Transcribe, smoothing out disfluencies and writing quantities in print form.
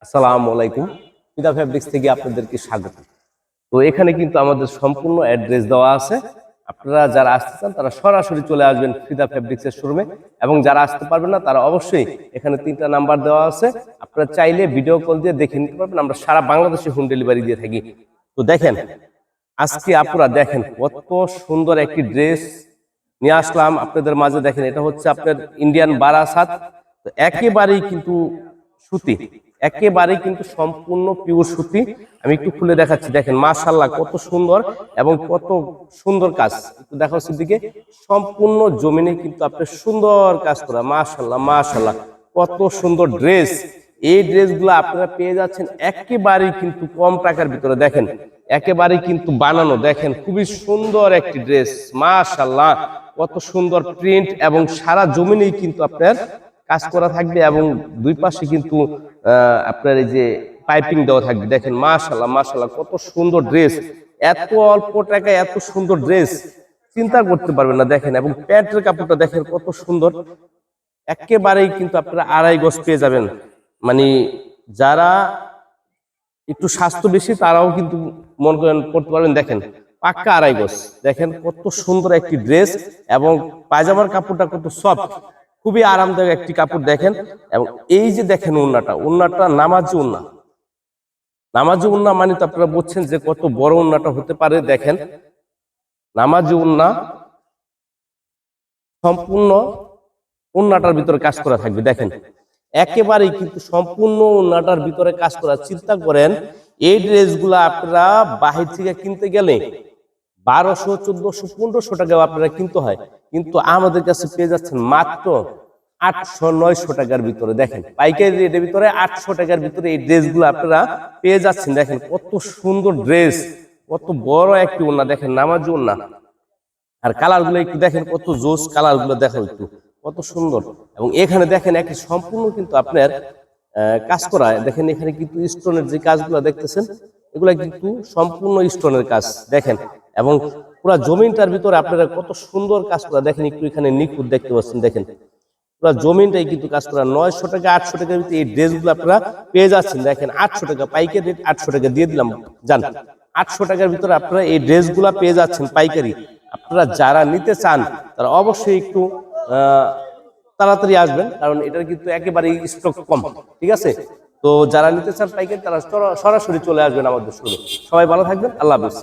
আসসালামু আলাইকুম। ফিদা ফ্যাব্রিক্স থেকে আপনাদেরকে স্বাগত। তো এখানে কিন্তু আমাদের সম্পূর্ণ অ্যাড্রেস দেওয়া আছে। আপনারা যারা আসতে চান তারা সরাসরি চলে আসবেন ফিদা ফ্যাব্রিক্সের শোরুমে, এবং যারা আসতে পারবেন না তারা অবশ্যই এখানে 3টা নাম্বার দেওয়া আছে, আপনারা চাইলে ভিডিও কল দিয়ে দেখে নিতে পারবেন। আমরা সারা বাংলাদেশে হোম ডেলিভারি দিয়ে থাকি। তো দেখেন, আজকে আপনারা দেখেন কত সুন্দর একটি ড্রেস নিয়ে আসলাম আপনাদের মাঝে। দেখেন, এটা হচ্ছে আপনার ইন্ডিয়ান বারাসাত। তো একেবারেই কিন্তু সুতি, একেবারেই কিন্তু সম্পূর্ণ পিওর সুতি। আমি একটু খুলে দেখাচ্ছি, দেখেন মাশাআল্লাহ কত সুন্দর এবং কত সুন্দর কাজ। একটু দেখাচ্ছি দিকে, সম্পূর্ণ জমিনে কিন্তু আপনার সুন্দর কাজ করা। মাশাআল্লাহ মাশাআল্লাহ, কত সুন্দর ড্রেস। এই ড্রেসগুলো আপনারা পেয়ে যাচ্ছেন একেবারেই কিন্তু কম টাকার ভিতরে। দেখেন একেবারেই কিন্তু বানানো, দেখেন খুবই সুন্দর একটি ড্রেস। মাশাআল্লাহ কত সুন্দর প্রিন্ট, এবং সারা জমিনেই কিন্তু আপনার কাজ করা থাকবে, এবং দুই পাশে কিন্তু আপনার এই যে পাইপিং দেওয়া থাকবে। দেখেন মাশাআল্লাহ মাশাআল্লাহ কত সুন্দর ড্রেস। এত অল্প টাকায় এত সুন্দর ড্রেস চিন্তা করতে পারবেন না। দেখেন, এবং প্যান্টের কাপড়টা দেখেন কত সুন্দর। একেবারেই কিন্তু আপনারা 2.5 গজ পেয়ে যাবেন। মানে যারা একটু স্বাস্থ্য বেশি তারাও কিন্তু মন করেন পড়তে পারবেন। দেখেন পাক্কা 2.5 গজ। দেখেন কত সুন্দর একটি ড্রেস, এবং পায়জামার কাপড়টা কত সফট, খুবই আরামদায়ক একটি কাপড়। দেখেন, এবং এই যে দেখেন ওন্নাটা নামাজি ওন্না। নামাজি ওন্না মানে তো আপনারা বুঝছেন যে কত বড় ওন্নাটা হতে পারে। দেখেন নামাজি ওন্না, সম্পূর্ণ ওন্নাটার ভিতরে কাজ করা থাকবে। দেখেন একেবারেই কিন্তু সম্পূর্ণ ওন্নাটার ভিতরে কাজ করা। চিন্তা করেন, এই ড্রেসগুলো আপনারা বাহির থেকে কিনতে গেলে 1200, 1400, 1500 টাকাও আপনারা কিনতে হয়, কিন্তু আমাদের কাছে পেয়ে যাচ্ছেন মাত্র 800, 900 টাকার ভিতরে। দেখেন পাইকারি রেটের ভিতরে 800 টাকার ভিতরে এই ড্রেসগুলো আপনারা পেয়ে যাচ্ছেন। দেখেন কত সুন্দর ড্রেস, কত বড় একটি ওন্না। দেখেন নামাজি ওন্না, আর কালার গুলো একটু দেখেন কত জোস কালার গুলো, দেখো একটু কত সুন্দর। এবং এখানে দেখেন একটি সম্পূর্ণ কিন্তু আপনার কাজ করা। দেখেন এখানে কিন্তু স্টোনের যে কাজগুলো দেখতেছেন, এগুলা কিন্তু সম্পূর্ণ স্টোনের কাজ। দেখেন, এবং পুরো জমিনটার ভিতরে আপনারা কত সুন্দর কাজ করা। দেখেন একটু এখানে নিখুঁত দেখতে পাচ্ছেন। দেখেন পুরো জমিনটাই কিন্তু কাজ করা। 900 টাকা 800 টাকার ভিতরে এই ড্রেসগুলো আপনারা পেয়ে যাচ্ছেন। দেখেন 800 টাকা পাইকারি রেট, 800 টাকা দিয়ে দিলাম জান। 800 টাকার ভিতরে আপনারা এই ড্রেসগুলা পেয়ে যাচ্ছেন পাইকারি। আপনারা যারা নিতে চান তারা অবশ্যই একটু তাড়াতাড়ি আসবেন, কারণ এটার কিন্তু একেবারেই স্টক কম। ঠিক আছে, তো যারা নিতে চান পাইকারি তারা সরাসরি চলে আসবেন আমাদের শোরুমে। সবাই ভালো থাকবেন, আল্লাহ হাফেজ।